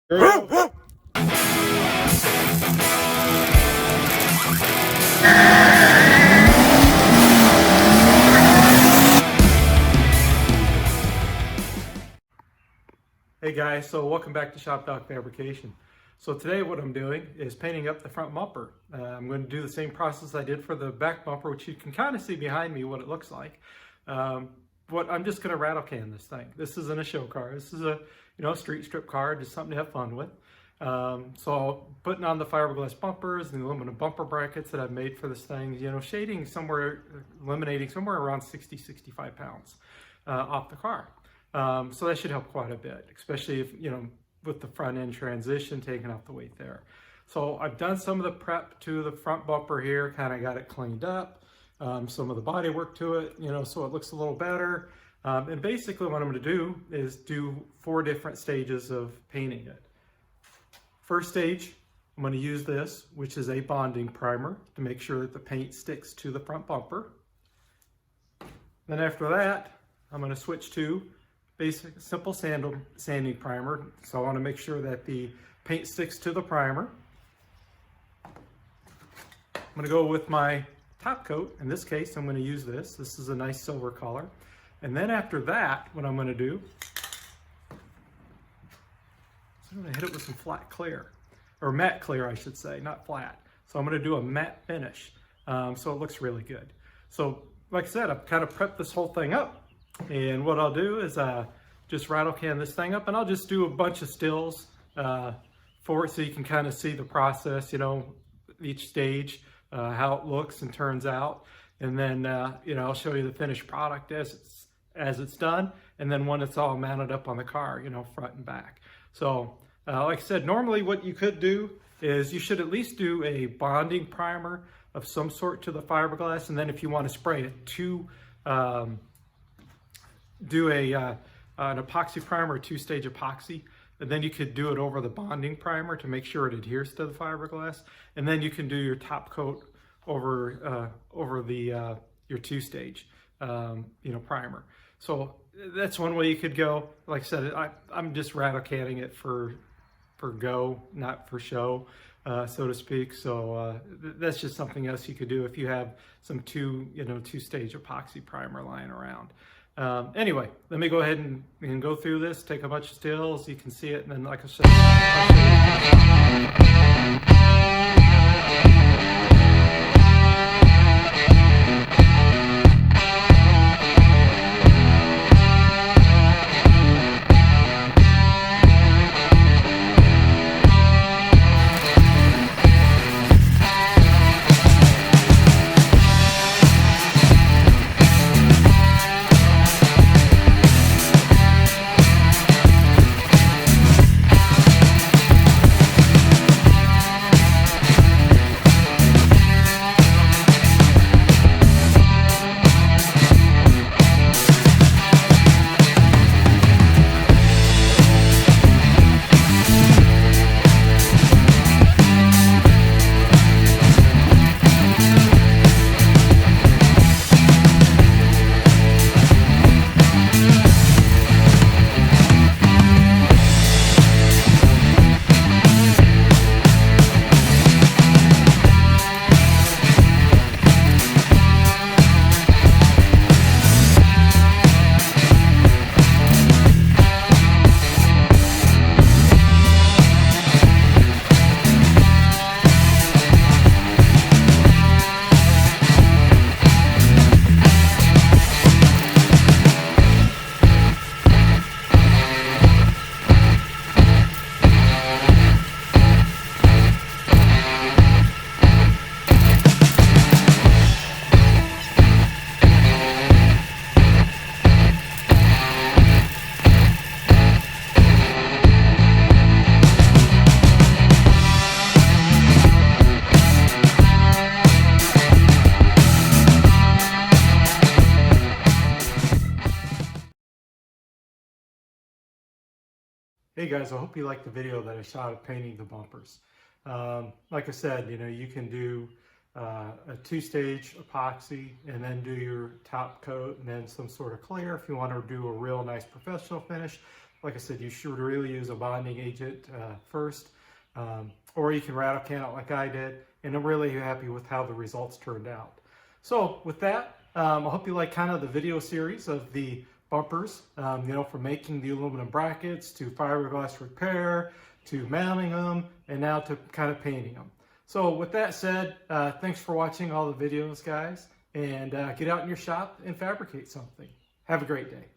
Hey guys, so welcome back to Shop Doc Fabrication. So today what I'm doing is painting up the front bumper. I'm going to do the same process I did for the back bumper, which you can kind of see behind me what it looks like. I'm just going to rattle can this thing. This isn't a show car. This is a street strip car, just something to have fun with. So putting on the fiberglass bumpers and the aluminum bumper brackets that I've made for this thing, shading somewhere, eliminating somewhere around 60-65 pounds off the car. So that should help quite a bit, especially if, with the front end transition, taking off the weight there. So I've done some of the prep to the front bumper here, kind of got it cleaned up, some of the body work to it, so it looks a little better. And basically what I'm going to do is do 4 different stages of painting it. First stage, I'm going to use this, which is a bonding primer to make sure that the paint sticks to the front bumper. Then after that, I'm going to switch to basic simple sanding primer. So I want to make sure that the paint sticks to the primer. I'm going to go with my top coat. In this case, I'm going to use this. This is a nice silver color. And then after that, what I'm going to do is I'm going to hit it with some flat clear, or matte clear, I should say, not flat. So I'm going to do a matte finish, so it looks really good. So like I said, I've kind of prepped this whole thing up. And what I'll do is just rattle can this thing up, and I'll just do a bunch of stills for it so you can kind of see the process, each stage, how it looks and turns out. And then, I'll show you the finished product as it's done, and then when it's all mounted up on the car, front and back. So like I said, normally what you could do is you should at least do a bonding primer of some sort to the fiberglass, and then if you want to spray it to do an epoxy primer, a 2-stage epoxy, and then you could do it over the bonding primer to make sure it adheres to the fiberglass, and then you can do your top coat over your 2-stage primer. So that's one way you could go. Like I said, I'm just rattle canning it for go, not for show, so to speak. So that's just something else you could do if you have some 2-stage epoxy primer lying around. Anyway, let me go ahead and go through this, take a bunch of stills, you can see it, and then like I said, hey guys, I hope you liked the video that I shot of painting the bumpers. Like I said, you can do a two-stage epoxy, and then do your top coat and then some sort of clear if you want to do a real nice professional finish. Like I said, you should really use a bonding agent first, or you can rattle can it like I did, and I'm really happy with how the results turned out. So with that, I hope you like kind of the video series of the bumpers, you know, from making the aluminum brackets to fiberglass repair to mounting them and now to kind of painting them. So with that said, thanks for watching all the videos, guys, and get out in your shop and fabricate something. Have a great day.